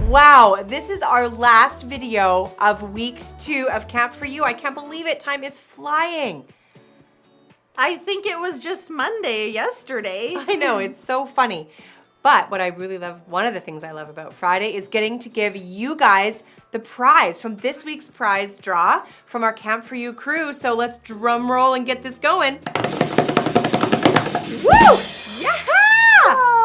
Wow, this is our last video of week 2 of Camp4U. I can't believe it. Time is flying. I think it was just Monday yesterday. I know, it's so funny. But what I really love, one of the things I love about Friday is getting to give you guys the prize from this week's prize draw from our Camp4U crew. So let's drum roll and get this going. Woo! Yeah!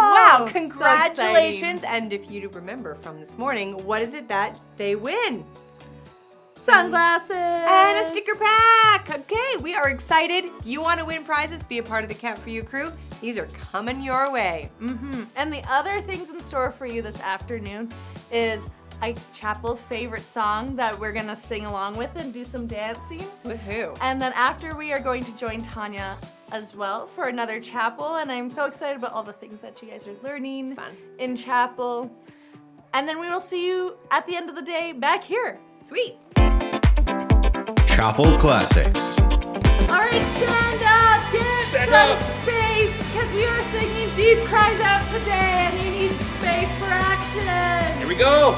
Wow, congratulations. So and if you remember from this morning, what is it that they win? Sunglasses. And a sticker pack. Okay, we are excited. You want to win prizes, be a part of the Camp4U crew. These are coming your way. And the other things in store for you this afternoon is a chapel favorite song that we're gonna sing along with and do some dancing. Woohoo. And then after we are going to join Tonia as well for another chapel, and I'm so excited about all the things that you guys are learning It's fun. in chapel. And then we will see you at the end of the day back here. Sweet. Chapel Classics. All right, stand up, get some space, because we are singing Deep Cries Out today, and you need space for action. Here we go.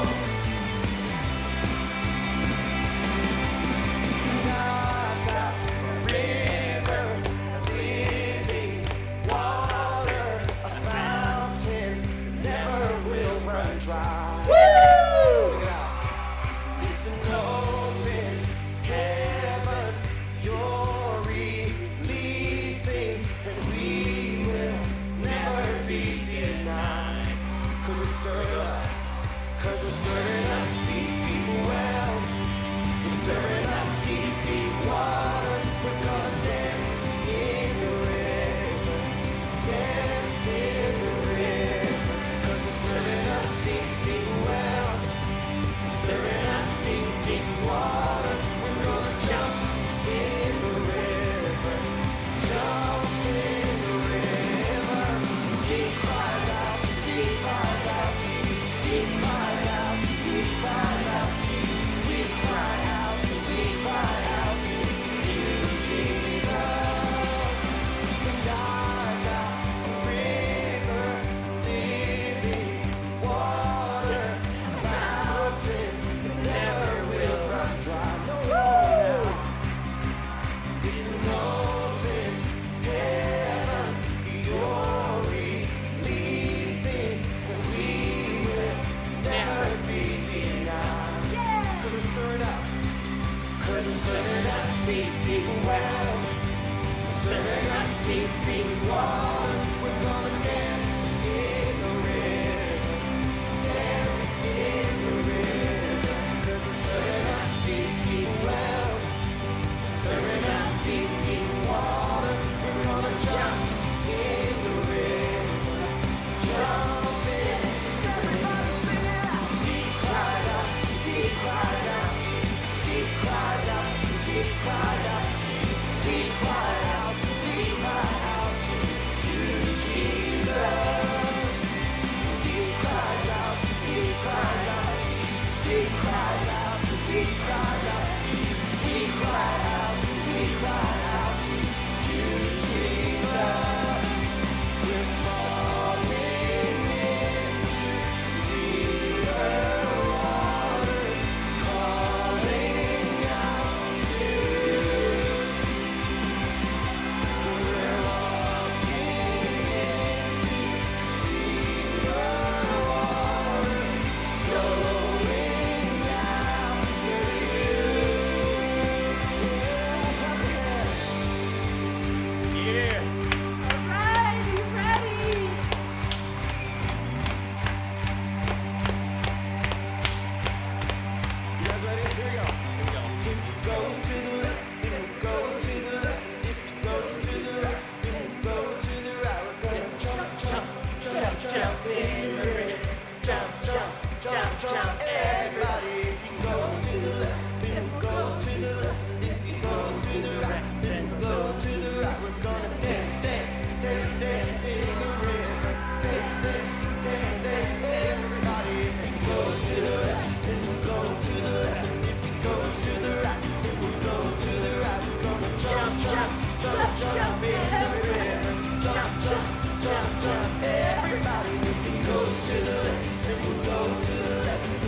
Everybody, if it goes to the left, then we'll go to the left.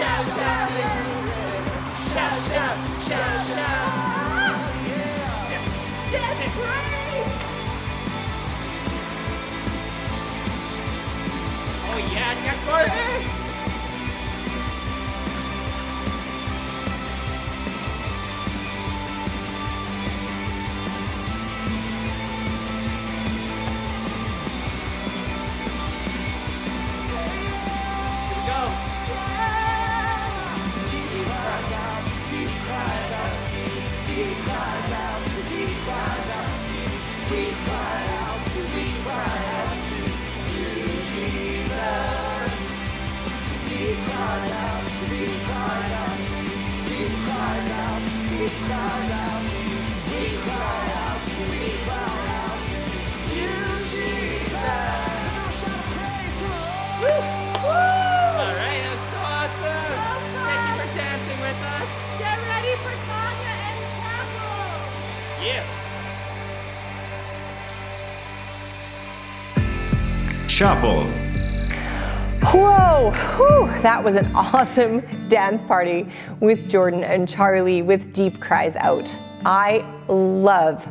shout, shout. Shout, shout, shout, shout. That's great. Oh yeah, that's good. Alright, that was so awesome. Thank you for dancing with us. Get ready for Tonia and Chapel. Yeah. Chapel. Whoa, whew, that was an awesome dance party with Jordan and Charlie with Deep Cries Out. I love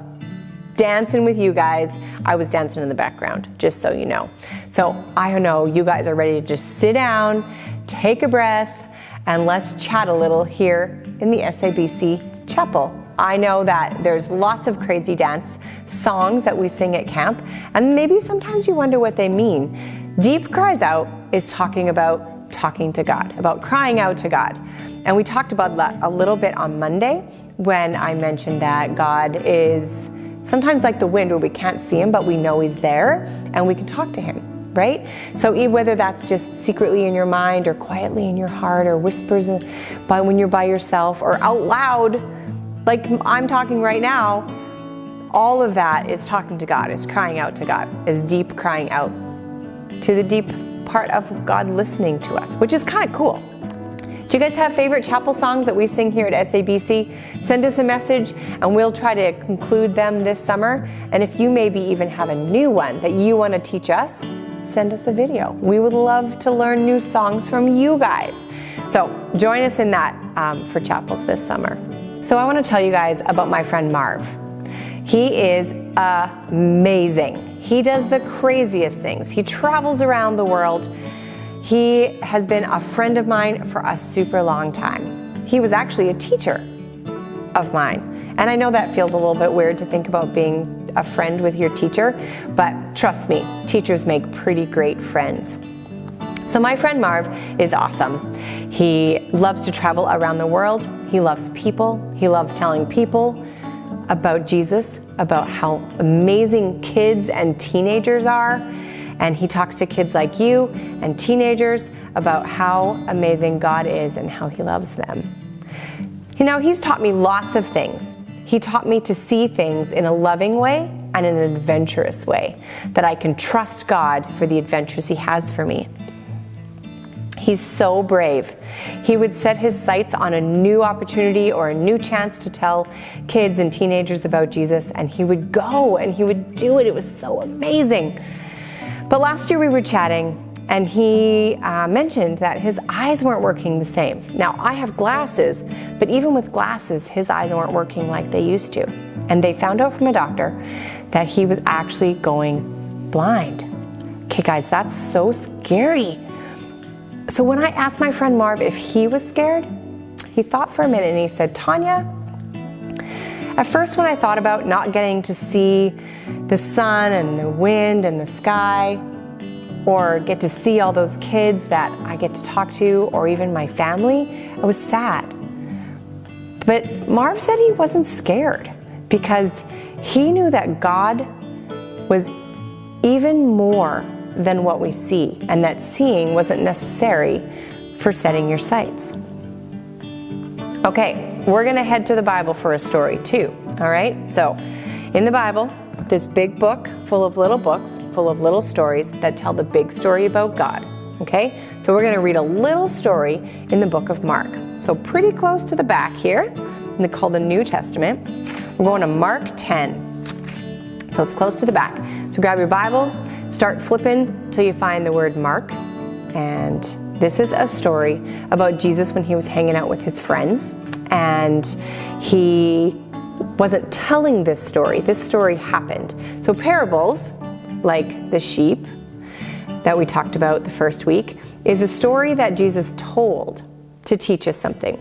dancing with you guys. I was dancing in the background, just so you know. So I know you guys are ready to just sit down, take a breath, and let's chat a little here in the SABC Chapel. I know that there's lots of crazy dance songs that we sing at camp, and maybe sometimes you wonder what they mean. Deep Cries Out is talking about talking to God, about crying out to God. And we talked about that a little bit on Monday when I mentioned that God is sometimes like the wind where we can't see him, but we know he's there and we can talk to him, right? So whether that's just secretly in your mind or quietly in your heart or whispers by when you're by yourself or out loud, like I'm talking right now, all of that is talking to God, is crying out to God, is deep crying out to the deep part of God listening to us, which is kind of cool. Do you guys have favorite chapel songs that we sing here at SABC? Send us a message and we'll try to conclude them this summer. And if you maybe even have a new one that you want to teach us, send us a video. We would love to learn new songs from you guys. So join us in that for chapels this summer. So I want to tell you guys about my friend Marv. He is amazing. He does the craziest things. He travels around the world. He has been a friend of mine for a super long time. He was actually a teacher of mine. And I know that feels a little bit weird to think about being a friend with your teacher, but trust me, teachers make pretty great friends. So my friend Marv is awesome. He loves to travel around the world. He loves people. He loves telling people about Jesus, about how amazing kids and teenagers are. And he talks to kids like you and teenagers about how amazing God is and how he loves them. You know, he's taught me lots of things. He taught me to see things in a loving way and in an adventurous way, that I can trust God for the adventures he has for me. He's so brave. He would set his sights on a new opportunity or a new chance to tell kids and teenagers about Jesus, and he would go and he would do it. It was so amazing. But last year we were chatting and he mentioned that his eyes weren't working the same. Now I have glasses, but even with glasses, his eyes weren't working like they used to. And they found out from a doctor that he was actually going blind. Okay guys, that's so scary. So when I asked my friend Marv if he was scared, he thought for a minute and he said, Tonia, at first when I thought about not getting to see the sun and the wind and the sky, or get to see all those kids that I get to talk to, or even my family, I was sad. But Marv said he wasn't scared because he knew that God was even more than what we see, and that seeing wasn't necessary for setting your sights. Okay, we're gonna head to the Bible for a story too, all right? So in the Bible, this big book full of little books, full of little stories that tell the big story about God, okay? So we're gonna read a little story in the book of Mark. So pretty close to the back here, called the New Testament. We're going to Mark 10. So it's close to the back. So grab your Bible, start flipping till you find the word Mark, and This is a story about Jesus when he was hanging out with his friends, and he wasn't telling this story. This story happened. So parables, like the sheep that we talked about the first week, is a story that Jesus told to teach us something.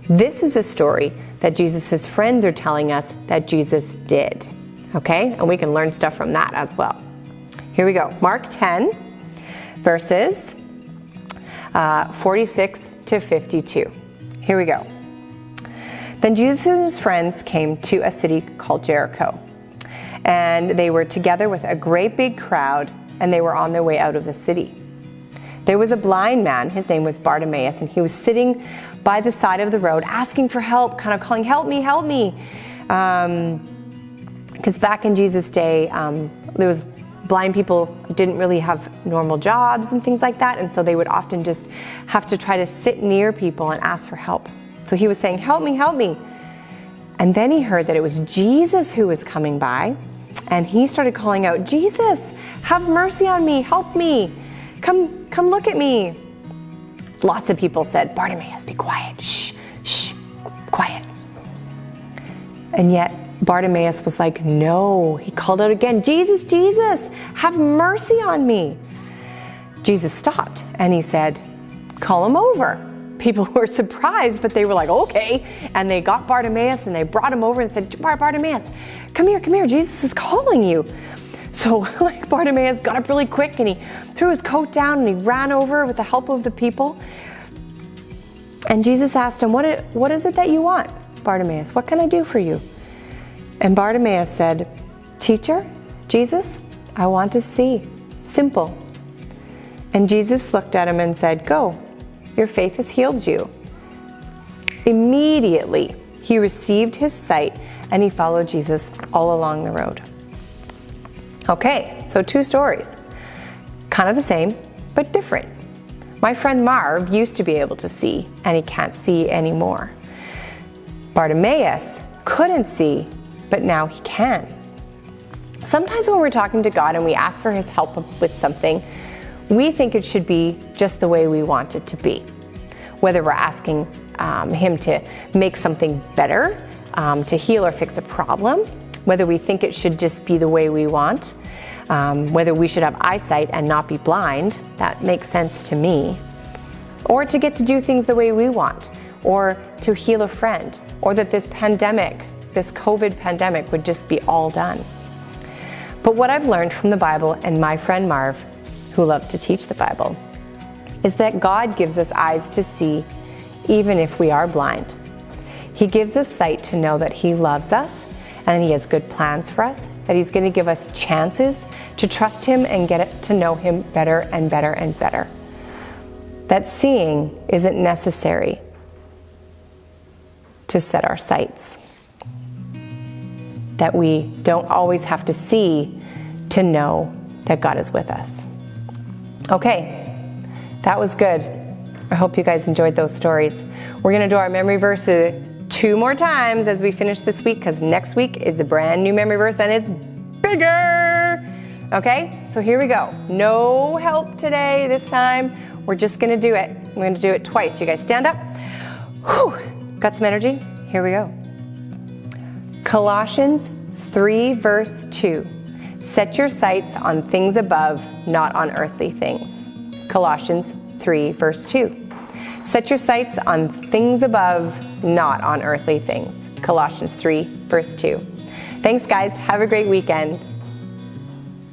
This is a story that Jesus' friends are telling us that Jesus did. Okay? And we can learn stuff from that as well. Here we go. Mark 10, verses 46 to 52. Here we go. Then Jesus and his friends came to a city called Jericho. And they were together with a great big crowd, and they were on their way out of the city. There was a blind man, his name was Bartimaeus, and he was sitting by the side of the road asking for help, kind of calling, help me, help me. Because back in Jesus' day, there was blind people didn't really have normal jobs and things like that, and so they would often just have to try to sit near people and ask for help. So he was saying, help me, help me. And then he heard that it was Jesus who was coming by, and he started calling out, Jesus, have mercy on me, help me, come look at me. Lots of people said, Bartimaeus, be quiet, shh, quiet. And yet Bartimaeus was like, no. He called out again, Jesus, Jesus, have mercy on me. Jesus stopped and he said, call him over. People were surprised, but they were like, okay. And they got Bartimaeus and they brought him over and said, Bartimaeus, come here, Jesus is calling you. So like Bartimaeus got up really quick and he threw his coat down and he ran over with the help of the people. And Jesus asked him, what is it that you want, Bartimaeus? What can I do for you? And Bartimaeus said, Teacher, Jesus, I want to see. Simple. And Jesus looked at him and said, go, your faith has healed you. Immediately, he received his sight and he followed Jesus all along the road. Okay, so two stories. Kind of the same, but different. My friend Marv used to be able to see, and he can't see anymore. Bartimaeus couldn't see, but now he can. Sometimes when we're talking to God and we ask for his help with something, we think it should be just the way we want it to be. Whether we're asking him to make something better, to heal or fix a problem, whether we think it should just be the way we want, whether we should have eyesight and not be blind, that makes sense to me, or to get to do things the way we want, or to heal a friend, or that this pandemic, this COVID pandemic would just be all done. But what I've learned from the Bible and my friend Marv, who loves to teach the Bible, is that God gives us eyes to see even if we are blind. He gives us sight to know that he loves us and he has good plans for us, that he's going to give us chances to trust him and get to know him better and better and better. That seeing isn't necessary to set our sights. That we don't always have to see to know that God is with us. Okay, that was good. I hope you guys enjoyed those stories. We're going to do our memory verse 2 more times as we finish this week, because next week is a brand new memory verse and it's bigger. Okay, so here we go. No help today this time. We're just going to do it. We're going to do it twice. You guys stand up. Whew. Got some energy? Here we go. Colossians 3 verse 2. Set your sights on things above, not on earthly things. Colossians 3 verse 2. Set your sights on things above, not on earthly things. Colossians 3 verse 2. Thanks guys. Have a great weekend.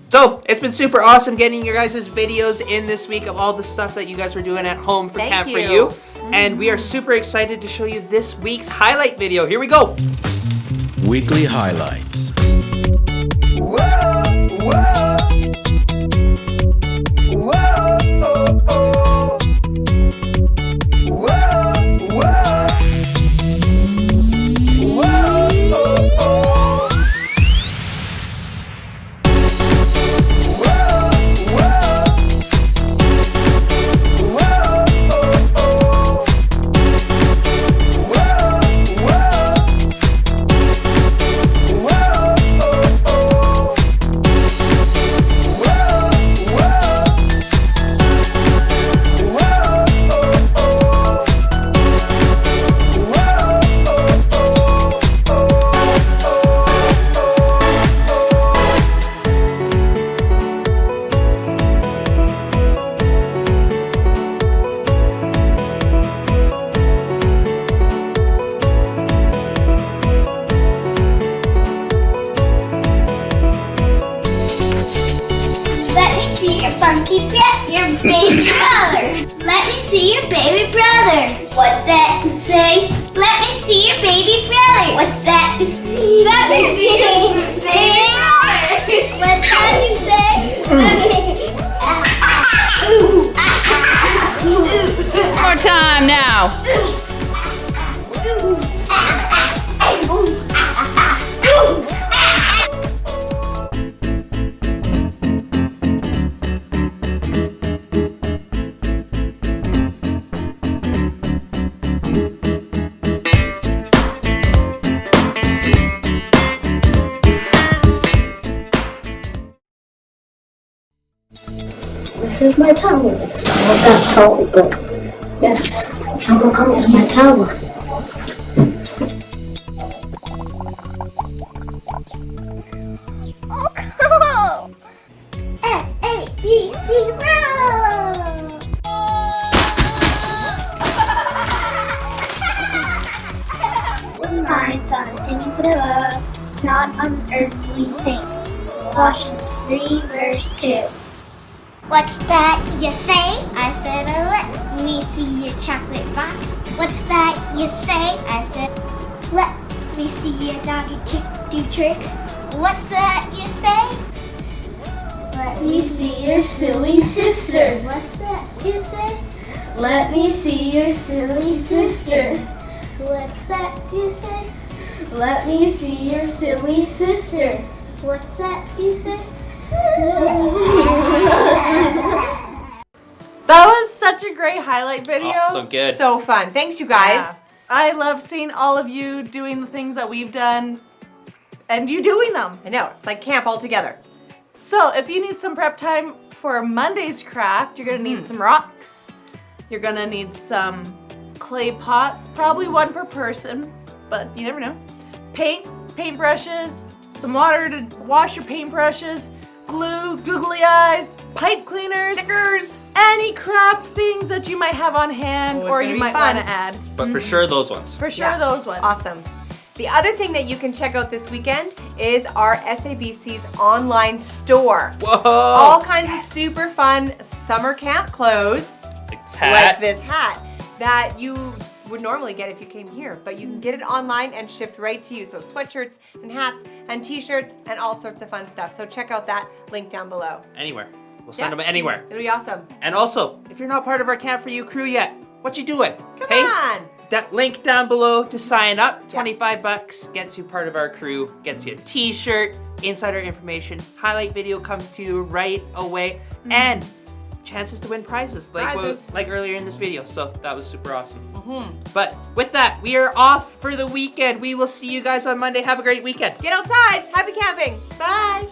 So, it's been super awesome getting your guys' videos in this week of all the stuff that you guys were doing at home for Camp4U. And we are super excited to show you this week's highlight video. Here we go. Weekly highlights. Whoa, whoa. Whoa, oh, oh. Whoa, whoa. Whoa, oh, oh. Whoa, whoa. Whoa, oh, oh. Whoa, whoa. Whoa. monkey pet your baby brother. Let me see your baby brother. What's that say? Let me see your baby brother. What's that say? Let me see your baby brother. What's that say? One more time now. This is my tower. It's not that tall, but yes, this is my tower. Oh, cool! S-A-B-C row! Lines on things above, not on earthly things. Colossians 3 verse 2. What's that you say? I said, let me see your chocolate box. What's that you say? I said, let me see your doggy chick do tricks. What's that you say? Let me see your silly sister. What's that you say? Let me see your silly sister. What's that you say? Let me see your silly sister. What's that you say? That was such a great highlight video. Oh, so good. So fun. Thanks, you guys. Yeah. I love seeing all of you doing the things that we've done and you doing them. I know, it's like camp all together. So if you need some prep time for Monday's craft, you're gonna need some rocks. You're gonna need some clay pots, probably one per person, but you never know. Paintbrushes, some water to wash your paintbrushes, glue, googly eyes, pipe cleaners, stickers, any craft things that you might have on hand Oh, it's or gonna you be might fun. want to add. But for sure, those ones. For sure, Yeah. those ones. Awesome. The other thing that you can check out this weekend is our SABC's online store. Whoa! All kinds of super fun summer camp clothes, Like like this hat, that you would normally get if you came here, but you can get it online and shipped right to you. So sweatshirts and hats and t-shirts and all sorts of fun stuff. So check out that link down below. Anywhere. We'll send Yeah. them anywhere. It'll be awesome. And also, if you're not part of our Camp4U crew yet, what you doing? Come hey, on. that link down below to sign up, Yeah. 25 bucks, gets you part of our crew, gets you a t-shirt, insider information, highlight video comes to you right away, and chances to win prizes like earlier in this video. So that was super awesome. But with that, we are off for the weekend. We will see you guys on Monday. Have a great weekend. Get outside. Happy camping. Bye.